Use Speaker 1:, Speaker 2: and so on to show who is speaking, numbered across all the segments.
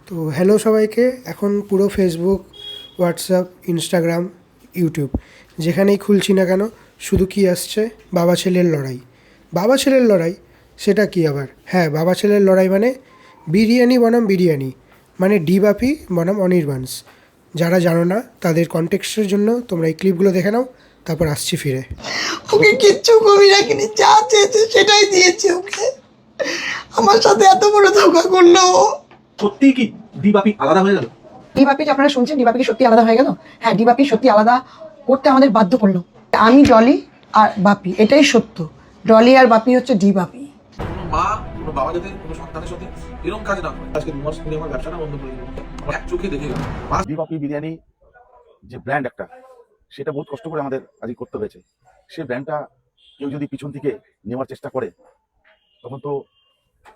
Speaker 1: তো হ্যালো সবাইকে। এখন পুরো ফেসবুক, হোয়াটসঅ্যাপ, ইনস্টাগ্রাম, ইউটিউব যেখানেই খুলছি না কেন শুধু কি আসছে, বাবা ছেলের লড়াই। বাবা ছেলের লড়াই সেটা কি আবার? হ্যাঁ, বাবা ছেলের লড়াই মানে বিরিয়ানি বনাম বিরিয়ানি, মানে ডি বাপি বনাম অনির্বাণস। যারা জানো না তাদের কনটেক্সটের জন্য তোমরা এই ক্লিপগুলো দেখে নাও, তারপর আসছি ফিরে।
Speaker 2: ওকে কিচ্ছু কমি রাখিনি, যা চেয়েছে সেটাই দিয়েছে ওকে। আমার সাথে এত বড় ধোঁকা করলো ও।
Speaker 3: সত্যি কি ডিবাপি আলাদা হয়ে গেল?
Speaker 4: ডিবাপি যে আপনারা শুনছেন, ডিবাপি কি সত্যি আলাদা হয়ে গেল? হ্যাঁ, ডিবাপি সত্যি আলাদা করতে আমাদের বাধ্য করলো। আমি ডলি আর বাপি, এটাই সত্য। ডলি আর বাপি হচ্ছে ডিবাপি।
Speaker 3: কোনো মা কোনো বাবা যাতে কোনো সন্তানের সাথে এরকম কাজ না করে। আজকে 2 মাস ধরে আমার ব্যবসাটা বন্ধ করে দিল। আমার এক চোখে দেখে গেল।
Speaker 5: ডিবাপি বিরিয়ানি যে ব্র্যান্ড একটা, সেটা বহুত কষ্ট করে আমাদের আজকে করতে হয়েছে। সেই ব্র্যান্ডটা কেউ যদি পিছন থেকে নেওয়ার চেষ্টা করে তখন তো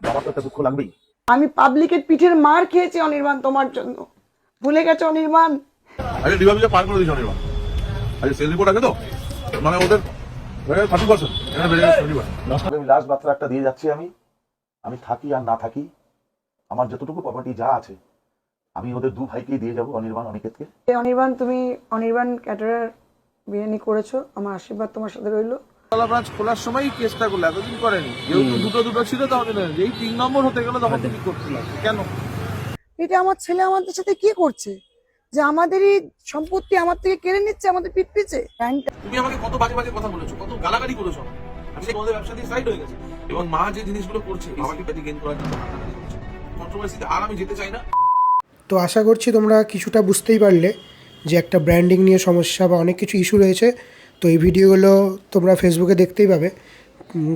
Speaker 5: বাবার তো একটা দুঃখ লাগবেই।
Speaker 4: আমি পাবলিকের পিঠের মার খেয়েছি অনির্বাণ তোমার জন্য। ভুলে গেছো অনির্বাণ?
Speaker 3: আজকে ডিবাপিটা পার করে দিয়েছে অনির্বাণ। আজকে সেল রিপোর্ট আছে তো, মানে ওদের 30% এটা বেড়ে গেছে শনিবার।
Speaker 5: আমি লাস্ট বার্তা একটা দিয়ে যাচ্ছি। আমি থাকি আর না থাকি, আমার যতটুকু প্রপার্টি যা আছে আমি ওদের দু ভাইকেই দিয়ে যাবো, অনির্বাণ অনিকেতকে।
Speaker 4: অনির্বাণ, তুমি অনির্বাণ ক্যাটারার বিরিয়ানি করেছো, আমার আশীর্বাদ তোমার সাথে রইলো।
Speaker 3: ব্রাঞ্চ খোলার সময়ই কেসটা করলো, এতদিন করেনি। যেহেতু দুটো ছিল তখন যেই 3 নম্বর হতে গেল তখন তুমি করছিলাম কেন?
Speaker 4: এটা আমার ছেলে আমাদের সাথে কি করছে, যে আমাদেরই সম্পত্তি আমার থেকে কেড়ে নিচ্ছে আমাদের পিঠ পিছে।
Speaker 3: তুমি আমাকে কত বাজে বাজে কথা বলেছো, কত গালাগালি করেছো। আমি সেই তোমাদের ব্যবসা দিয়ে সাইড হয়ে গেছে। এবং মা যে জিনিসগুলো করছে বাবাকে পেটে গেইন করার জন্য কন্ট্রোভার্সিতে আর আমি যেতে চাই না।
Speaker 1: তো আশা করছি তোমরা কিছুটা বুঝতেই পারলে যে একটা ব্র্যান্ডিং নিয়ে সমস্যা বা অনেক কিছু ইস্যু রয়েছে। তো এই ভিডিওগুলো তোমরা ফেসবুকে দেখতেই পাবে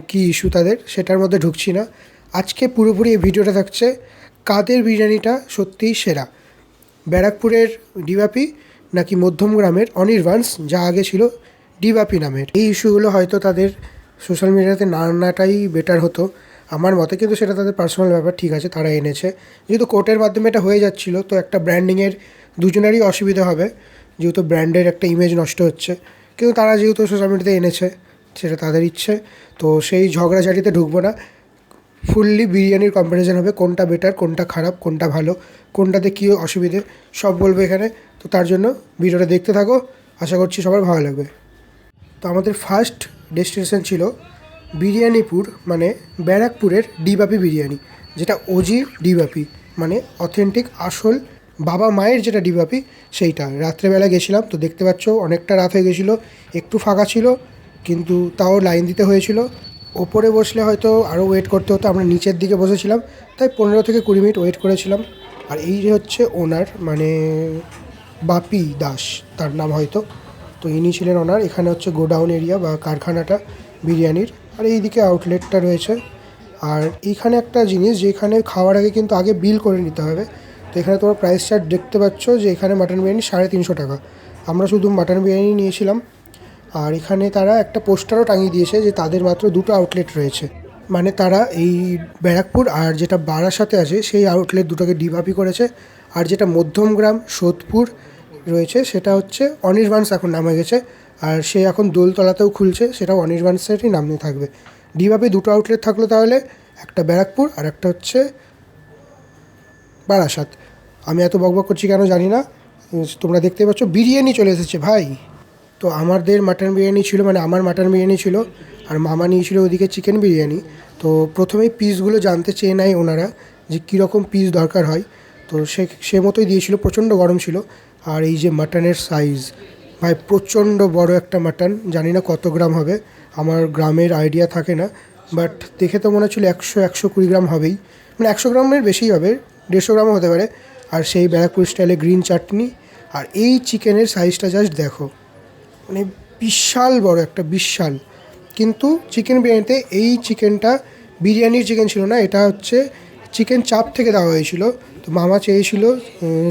Speaker 1: কী ইস্যু তাদের, সেটার মধ্যে ঢুকছি না। আজকে পুরোপুরি এই ভিডিওটা থাকছে কাদের বিরিয়ানিটা সত্যিই সেরা, ব্যারাকপুরের ডিবাপি নাকি মধ্যমগ্রামের অনির্বাণস, যা আগে ছিল ডিবাপি নামের। এই ইস্যুগুলো হয়তো তাদের সোশ্যাল মিডিয়াতে না আনাটাই বেটার হতো আমার মতে, কিন্তু সেটা তাদের পার্সোনাল ব্যাপার। ঠিক আছে, তারা এনেছে, যেহেতু কোর্টের মাধ্যমে এটা হয়ে যাচ্ছিলো, তো একটা ব্র্যান্ডিংয়ের দুজনেরই অসুবিধা হবে, যেহেতু ব্র্যান্ডের একটা ইমেজ নষ্ট হচ্ছে। কিন্তু তারা যেহেতু সোশ্যাল মিডিয়াতে এনেছে, সেটা তাদের ইচ্ছে। তো সেই ঝগড়াঝাটিতে ঢুকবো না। ফুললি বিরিয়ানির কম্প্যারিজন হবে, কোনটা বেটার, কোনটা খারাপ, কোনটা ভালো, কোনটাতে কী অসুবিধে সব বলবো এখানে। তো তার জন্য ভিডিওটা দেখতে থাকো, আশা করছি সবার ভালো লাগবে। তো আমাদের ফার্স্ট ডেস্টিনেশন ছিল বিরিয়ানিপুর, মানে ব্যারাকপুরের ডিবাপি বিরিয়ানি, যেটা ওজি ডিবাপি, মানে অথেন্টিক আসল বাবা মায়ের যেটা ডিবাপি সেইটা। রাত্রেবেলা গেছিলাম, তো দেখতে পাচ্ছ অনেকটা রাত হয়ে গেছিলো, একটু ফাঁকা ছিল কিন্তু তাও লাইন দিতে হয়েছিল। ওপরে বসলে হয়তো আরও ওয়েট করতে হতো, আমরা নিচের দিকে বসেছিলাম, তাই 15 থেকে 20 মিনিট ওয়েট করেছিলাম। আর এই যে হচ্ছে ওনার, মানে বাপি দাস তার নাম হয়তো। তো ইনি ছিলেন ওনার। এখানে হচ্ছে গোডাউন এরিয়া বা কারখানাটা বিরিয়ানির, আর এইদিকে আউটলেটটা রয়েছে। আর এইখানে একটা জিনিস, যে এখানে খাওয়ার আগে কিন্তু আগে বিল করে নিতে হবে। তো এখানে তোমার প্রাইস চার্ট দেখতে পাচ্ছ যে এখানে মাটন বিরিয়ানি 350 টাকা। আমরা শুধু মাটন বিরিয়ানি নিয়েছিলাম। আর এখানে তারা একটা পোস্টারও টাঙিয়ে দিয়েছে যে তাদের মাত্র 2টো আউটলেট রয়েছে, মানে তারা এই ব্যারাকপুর আর যেটা বারাসাতে আছে সেই আউটলেট দুটোকে ডিবাপি করেছে। আর যেটা মধ্যমগ্রাম সোদপুর রয়েছে সেটা হচ্ছে অনির্বাণস এখন নামে গেছে। আর সে এখন দোলতলাতেও খুলছে, সেটাও অনির্বাণসেরই নামে থাকবে। ডিবাপি 2টো আউটলেট থাকলো তাহলে, একটা ব্যারাকপুর আর একটা হচ্ছে বারাসাত। আমি এত বকবক করছি কেন জানি না, তোমরা দেখতে পাচ্ছ বিরিয়ানি চলে এসেছে ভাই। তো আমাদের মাটন বিরিয়ানি ছিল, মানে আমার মাটন বিরিয়ানি ছিল, আর মামা নিয়েছিল ওদিকে চিকেন বিরিয়ানি। তো প্রথমেই পিসগুলো জানতে চেয়ে নেয় ওনারা যে কীরকম পিস দরকার হয়। তো সে মতোই দিয়েছিল, প্রচণ্ড গরম ছিল। আর এই যে মাটনের সাইজ ভাই, প্রচণ্ড বড় একটা মাটন, জানি না কত গ্রাম হবে, আমার গ্রামের আইডিয়া থাকে না, বাট দেখে তো মনে হচ্ছিল 100-120 গ্রাম হবেই, মানে 100 গ্রামের বেশিই হবে, 150 গ্রামও হতে পারে। আর সেই ব্যারাকপুর স্টাইলে গ্রিন চাটনি, আর এই চিকেনের সাইজটা জাস্ট দেখো, মানে বিশাল বড় একটা, বিশাল। কিন্তু চিকেন বিরিয়ানিতে এই চিকেনটা বিরিয়ানির চিকেন ছিল না, এটা হচ্ছে চিকেন চাপ থেকে দেওয়া হয়েছিল। তো মামা চেয়েছিল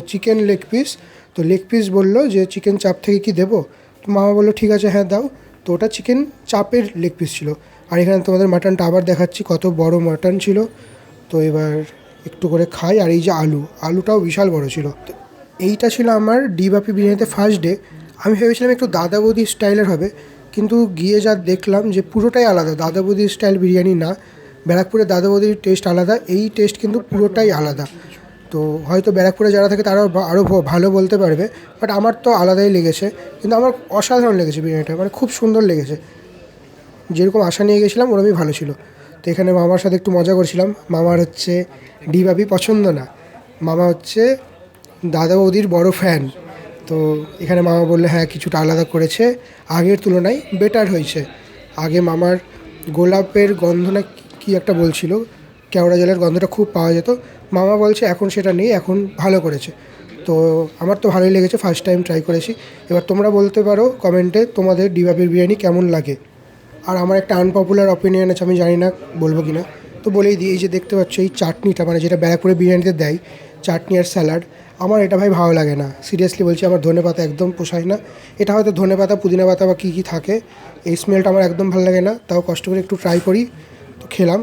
Speaker 1: চিকেন লেগ পিস, তো লেগ পিস বললো যে চিকেন চাপ থেকে কি দেবো, তো মামা বললো ঠিক আছে হ্যাঁ দাও। তো ওটা চিকেন চাপের লেগ পিস ছিল। আর এখানে তোমাদের মাটনটা আবার দেখাচ্ছি, কত বড় মাটন ছিল। তো এবার একটু করে খাই। আর এই যে আলুটাও বিশাল বড় ছিল। তো এইটা ছিল আমার ডিবাপি বিরিয়ানিতে ফার্স্ট ডে। আমি ভেবেছিলাম একটু দাদা বৌদি স্টাইলের হবে, কিন্তু গিয়ে যা দেখলাম যে পুরোটাই আলাদা, দাদা বৌদি স্টাইল বিরিয়ানি না। ব্যারাকপুরের দাদা বৌদির টেস্ট আলাদা, এই টেস্ট কিন্তু পুরোটাই আলাদা। তো তো হয়তো ব্যারাকপুরে যারা থাকে তারাও আরও ভালো বলতে পারবে, বাট আমার তো আলাদাই লেগেছে। কিন্তু আমার অসাধারণ লেগেছে বিরিয়ানিটা, মানে খুব সুন্দর লেগেছে। যেরকম আশা নিয়ে গেছিলাম ওরকমই ভালো ছিল। তো এখানে মামার সাথে একটু মজা করছিলাম। মামার হচ্ছে ডিবাপি পছন্দ না, মামা হচ্ছে দাদা বৌদির বড় ফ্যান। তো এখানে মামা বললে হ্যাঁ কিছুটা আলাদা করেছে, আগের তুলনায় বেটার হয়েছে। আগে মামার গোলাপের গন্ধ না কি একটা বলছিল, কেওড়া জলের গন্ধটা খুব পাওয়া যেত, মামা বলছে এখন সেটা নেই, এখন ভালো করেছে। তো আমার তো ভালোই লেগেছে, ফার্স্ট টাইম ট্রাই করেছি। এবার তোমরা বলতে পারো কমেন্টে তোমাদের ডিবাপির বিরিয়ানি কেমন লাগে। আর আমার একটা আনপপুলার অপিনিয়ন আছে, আমি জানি না বলবো কি না, তো বলেই দিই। এই যে দেখতে পাচ্ছ এই চাটনিটা, মানে যেটা ব্যারাকপুরে বিরিয়ানিতে দেয়, চাটনি আর স্যালাড, আমার এটা ভাই ভালো লাগে না। সিরিয়াসলি বলছি, আমার ধনেপাতা একদম পোষায় না। এটা হয়তো ধনেপাতা, পুদিনা পাতা বা কী কী থাকে, এই স্মেলটা আমার একদম ভালো লাগে না। তাও কষ্ট করে একটু ট্রাই করি, তো খেলাম,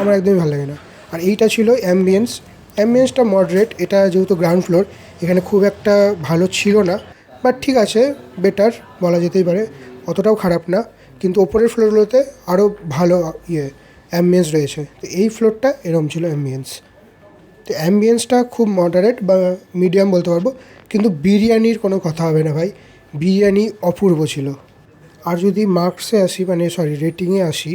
Speaker 1: আমার একদমই ভালো লাগে না। আর এইটা ছিল অ্যাম্বিয়েন্সটা মডারেট। এটা যেহেতু গ্রাউন্ড ফ্লোর, এখানে খুব একটা ভালো ছিল না, বাট ঠিক আছে, বেটার বলা যেতেই পারে, অতটাও খারাপ না। কিন্তু ওপরের ফ্লোরগুলোতে আরও ভালো অ্যাম্বিয়েন্স রয়েছে। তো এই ফ্লোরটা এরকম ছিল অ্যাম্বিয়েন্স। তো অ্যাম্বিয়েন্সটা খুব মডারেট বা মিডিয়াম বলতে পারবো, কিন্তু বিরিয়ানির কোনো কথা হবে না ভাই, বিরিয়ানি অপূর্ব ছিল। আর যদি মার্কসে আসি, মানে রেটিংয়ে আসি,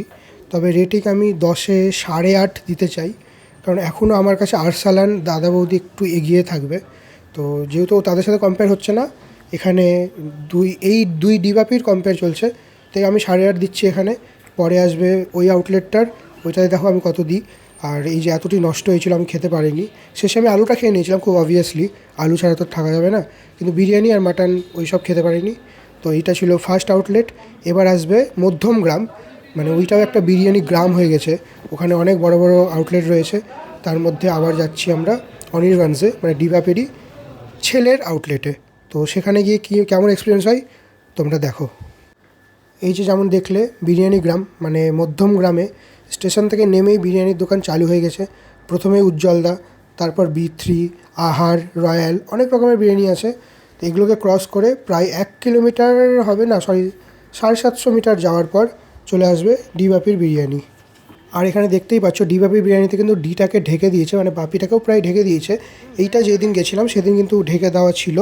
Speaker 1: তবে রেটিং আমি 10-এ 8.5 দিতে চাই। কারণ এখনও আমার কাছে আরসালান দাদা বৌদি একটু এগিয়ে থাকবে। তো যেহেতু তাদের সাথে কম্পেয়ার হচ্ছে না, এখানে দুই ডিবাপির কম্পেয়ার চলছে, তাই আমি 8.5 দিচ্ছি এখানে। পরে আসবে ওই আউটলেটটার, ওইটাতে দেখো আমি কত দিই। আর এই যে এতটি নষ্ট হয়েছিল আমি খেতে পারিনি, শেষে আমি আলুটা খেয়ে নিয়েছিলাম খুব অবভিয়াসলি, আলু ছাড়া তো থাকা যাবে না, কিন্তু বিরিয়ানি আর মাটন ওই সব খেতে পারিনি। তো এইটা ছিল ফার্স্ট আউটলেট। এবার আসবে মধ্যমগ্রাম, মানে ওইটাও একটা বিরিয়ানি গ্রাম হয়ে গেছে, ওখানে অনেক বড় বড় আউটলেট রয়েছে। তার মধ্যে আবার যাচ্ছি আমরা অনির্বাণসে, মানে ডিবাপেরই ছেলের আউটলেটে। তো সেখানে গিয়ে কেমন এক্সপিরিয়েন্স হয় তোমরা দেখো। এই যে যেমন দেখলে বিরিয়ানি গ্রাম, মানে মধ্যম গ্রামে স্টেশন থেকে নেমেই বিরিয়ানির দোকান চালু হয়ে গেছে। প্রথমে উজ্জ্বলদা, তারপর B3, আহার, রয়্যাল, অনেক রকমের বিরিয়ানি আছে। তো এগুলোকে ক্রস করে প্রায় 1 কিলোমিটার হবে না, 750 মিটার যাওয়ার পর চলে আসবে ডিবাপির বিরিয়ানি। আর এখানে দেখতেই পাচ্ছ ডিবাপি বিরিয়ানিতে কিন্তু ডিটাকে ঢেকে দিয়েছে, মানে বাপিটাকেও প্রায় ঢেকে দিয়েছে। এইটা যেদিন গেছিলাম সেদিন কিন্তু ঢেকে দেওয়া ছিল।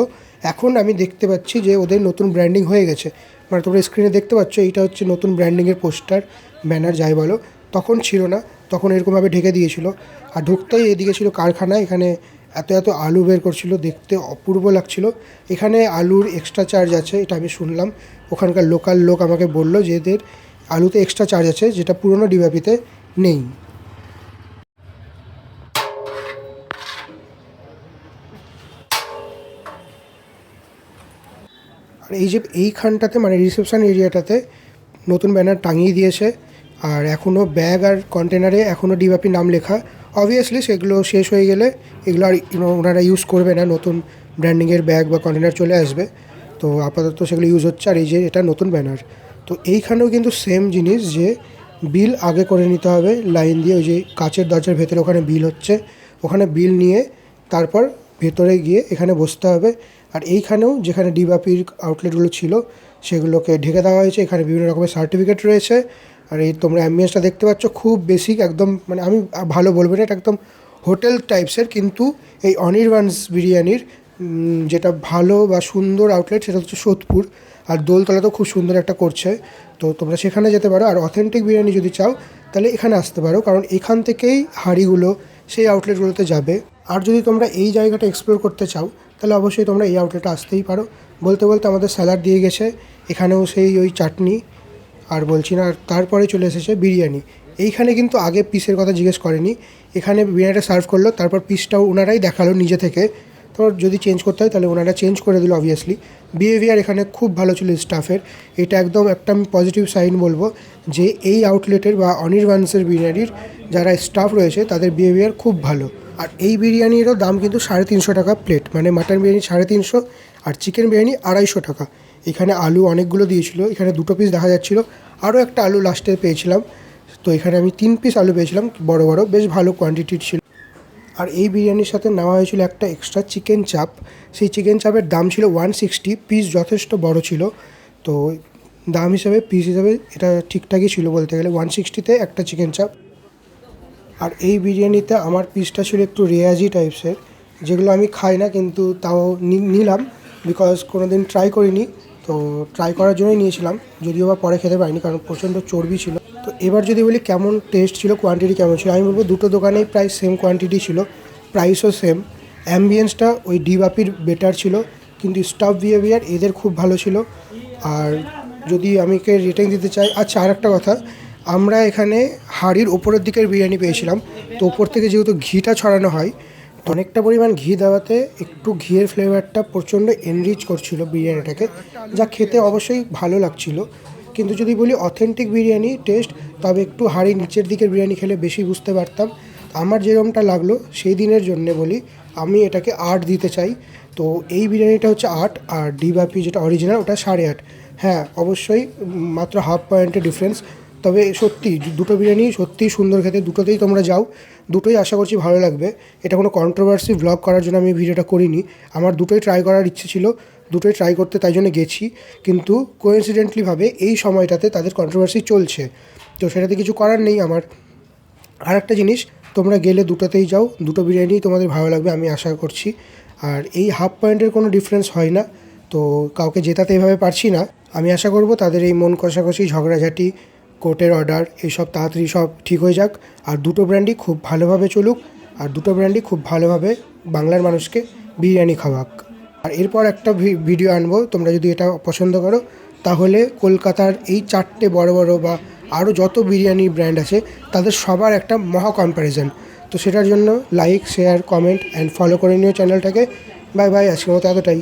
Speaker 1: এখন আমি দেখতে পাচ্ছি যে ওদের নতুন ব্র্যান্ডিং হয়ে গেছে, মানে তোমরা স্ক্রিনে দেখতে পাচ্ছ এইটা হচ্ছে নতুন ব্র্যান্ডিংয়ের পোস্টার, ব্যানার যাই বলো। তখন ছিল না, তখন এরকমভাবে ঢেকে দিয়েছিল। আর ঢুকতেই এদিকে ছিল কারখানা, এখানে এত এত আলু বের করছিল, দেখতে অপূর্ব লাগছিল। এখানে আলুর এক্সট্রা চার্জ আছে, এটা আমি শুনলাম, ওখানকার লোকাল লোক আমাকে বললো যে এদের আলুতে এক্সট্রা চার্জ আছে, যেটা পুরনো ডিবাপিতে নেই। আর এই যে এইখানটাতে, মানে রিসেপশন এরিয়াটাতে নতুন ব্যানার টাঙিয়ে দিয়েছে। আর এখনও ব্যাগ আর কন্টেনারে এখনও ডিবাপি নাম লেখা। অবভিয়াসলি সেগুলো শেষ হয়ে গেলে এগুলো আর ওনারা ইউজ করবে না, নতুন ব্র্যান্ডিংয়ের ব্যাগ বা কন্টেনার চলে আসবে। তো আপাতত সেগুলো ইউজ হচ্ছে। আর এই যে এটা নতুন ব্যানার, তো এইখানেও কিন্তু সেম জিনিস, যে বিল আগে করে নিতে হবে লাইন দিয়ে, ওই যে কাচের দরজার ভেতরে ওখানে বিল হচ্ছে, ওখানে বিল নিয়ে তারপর ভেতরে গিয়ে এখানে বসতে হবে। আর এইখানেও যেখানে ডিবাপির আউটলেটগুলো ছিল সেগুলোকে ঢেকে দেওয়া হয়েছে, এখানে বিভিন্ন রকমের সার্টিফিকেট রয়েছে। আর এই তোমরা অ্যাম্বিয়েন্সটা দেখতে পাচ্ছ, খুব বেসিক একদম, মানে আমি ভালো বলবো না, এটা একদম হোটেল টাইপসের। কিন্তু এই অনির্বাণস বিরিয়ানির যেটা ভালো বা সুন্দর আউটলেট সেটা হচ্ছে সোদপুর, আর দোলতলাতেও খুব সুন্দর একটা করছে। তো তোমরা সেখানে যেতে পারো। আর অথেন্টিক বিরিয়ানি যদি চাও তাহলে এখানে আসতে পারো, কারণ এখান থেকেই হাঁড়িগুলো সেই আউটলেটগুলোতে যাবে। আর যদি তোমরা এই জায়গাটা এক্সপ্লোর করতে চাও তাহলে অবশ্যই তোমরা এই আউটলেটে আসতেই পারো। বলতে বলতে আমাদের স্যালাড দিয়ে গেছে, এখানেও সেই ওই চাটনি, আর বলছি না। আর তারপরে চলে এসেছে বিরিয়ানি। এইখানে কিন্তু আগে পিসের কথা জিজ্ঞেস করেনি, এখানে বিরিয়ানিটা সার্ভ করলো, তারপর পিসটাও ওনারাই দেখালো নিজে থেকে। তো যদি চেঞ্জ করতে হয় তাহলে ওনারা চেঞ্জ করে দিল অবভিয়াসলি। বিহেভিয়ার এখানে খুব ভালো ছিল স্টাফের, এটা একদম একটা আমি পজিটিভ সাইন বলবো, যে এই আউটলেটের বা অনির্বাণসের বিরিয়ানির যারা স্টাফ রয়েছে তাদের বিহেভিয়ার খুব ভালো। আর এই বিরিয়ানিরও দাম কিন্তু 350 টাকা প্লেট, মানে মাটন বিরিয়ানি 350 আর চিকেন বিরিয়ানি 250 টাকা। এখানে আলু অনেকগুলো দিয়েছিল, এখানে 2 পিস দেখা যাচ্ছিলো, আরও একটা আলু লাস্টে পেয়েছিলাম। তো এখানে আমি 3 পিস আলু পেয়েছিলাম, বড় বড়, বেশ ভালো কোয়ান্টিটির ছিল। আর এই বিরিয়ানির সাথে নেওয়া হয়েছিল একটা এক্সট্রা চিকেন চাপ, সেই চিকেন চাপের দাম ছিল 160, পিস যথেষ্ট বড় ছিল। তো দাম হিসাবে, পিস হিসাবে এটা ঠিকঠাকই ছিল বলতে গেলে, 160-তে একটা চিকেন চাপ। আর এই বিরিয়ানিতে আমার পিসটা ছিল একটু রেয়াজি টাইপসের, যেগুলো আমি খাই না, কিন্তু তাও নিলাম বিকজ কোনো দিন ট্রাই করিনি, তো ট্রাই করার জন্যই নিয়েছিলাম, যদিও বা পরে খেতে পারিনি কারণ প্রচণ্ড চর্বি ছিল। তো এবার যদি বলি কেমন টেস্ট ছিল, কোয়ান্টিটি কেমন ছিল, আমি বলবো দুটো দোকানেই প্রায় সেম কোয়ান্টিটি ছিল, প্রাইসও সেম। অ্যাম্বিয়েন্সটা ওই ডি বাপির বেটার ছিল, কিন্তু স্টাফ বিহেভিয়ার এদের খুব ভালো ছিল। আর যদি আমি রেটিং দিতে চাই, আচ্ছা আর একটা কথা, আমরা এখানে হাঁড়ির ওপরের দিকের বিরিয়ানি পেয়েছিলাম, তো ওপর থেকে যেহেতু ঘিটা ছড়ানো হয়, তো অনেকটা পরিমাণ ঘি দেওয়াতে একটু ঘিয়ের ফ্লেভারটা প্রচণ্ড এনরিচ করছিল বিরিয়ানিটাকে, যা খেতে অবশ্যই ভালো লাগছিল। কিন্তু যদি বলি অথেন্টিক বিরিয়ানি টেস্ট, তবে একটু হাঁড়ির নিচের দিকের বিরিয়ানি খেলে বেশি বুঝতে পারতাম। আমার যেরকমটা লাগলো সেই দিনের জন্য বলি, আমি এটাকে 8 দিতে চাই। তো এই বিরিয়ানিটা হচ্ছে 8, আর ডি বাপি যেটা অরিজিনাল ওটা 8.5। হ্যাঁ অবশ্যই মাত্র হাফ পয়েন্টের ডিফারেন্স, তবে সত্যি দুটো বিরিয়ানি সত্যিই সুন্দর খেতে, দুটোতেই তোমরা যাও, দুটোই আশা করছি ভালো লাগবে। এটা কোনো কন্ট্রোভার্সি ভ্লগ করার জন্য আমি ভিডিওটা করিনি, আমার দুটোই ট্রাই করার ইচ্ছে ছিল, দুটোই ট্রাই করতে তাই জন্য গেছি, কিন্তু কোইন্সিডেন্টলিভাবে এই সময়টাতে তাদের কন্ট্রোভার্সি চলছে, তো সেটাতে কিছু করার নেই আমার। আর একটা জিনিস, তোমরা গেলে দুটোতেই যাও, দুটো বিরিয়ানি তোমাদের ভালো লাগবে আমি আশা করছি। আর এই হাফ পয়েন্টের কোনো ডিফারেন্স হয় না, তো কাউকে জেতাতে এভাবে পারছি না। আমি আশা করব তাদের এই মন কষাকষি, ঝগড়াঝাটি, কোর্টের অর্ডার এইসব তাড়াতাড়ি সব ঠিক হয়ে যাক, আর দুটো ব্র্যান্ডই খুব ভালোভাবে চলুক, আর দুটো ব্র্যান্ডই খুব ভালোভাবে বাংলার মানুষকে বিরিয়ানি খাওয়াক। আর এরপর একটা ভিডিও আনবো, তোমরা যদি এটা পছন্দ করো তাহলে কলকাতার এই 4টে বড় বড় বা আরও যত বিরিয়ানি ব্র্যান্ড আছে তাদের সবার একটা মহা কম্প্যারিজন। তো সেটার জন্য like, share, comment and follow করে নিও চ্যানেলটাকে। বাই বাই, আজকের মতো এতটাই।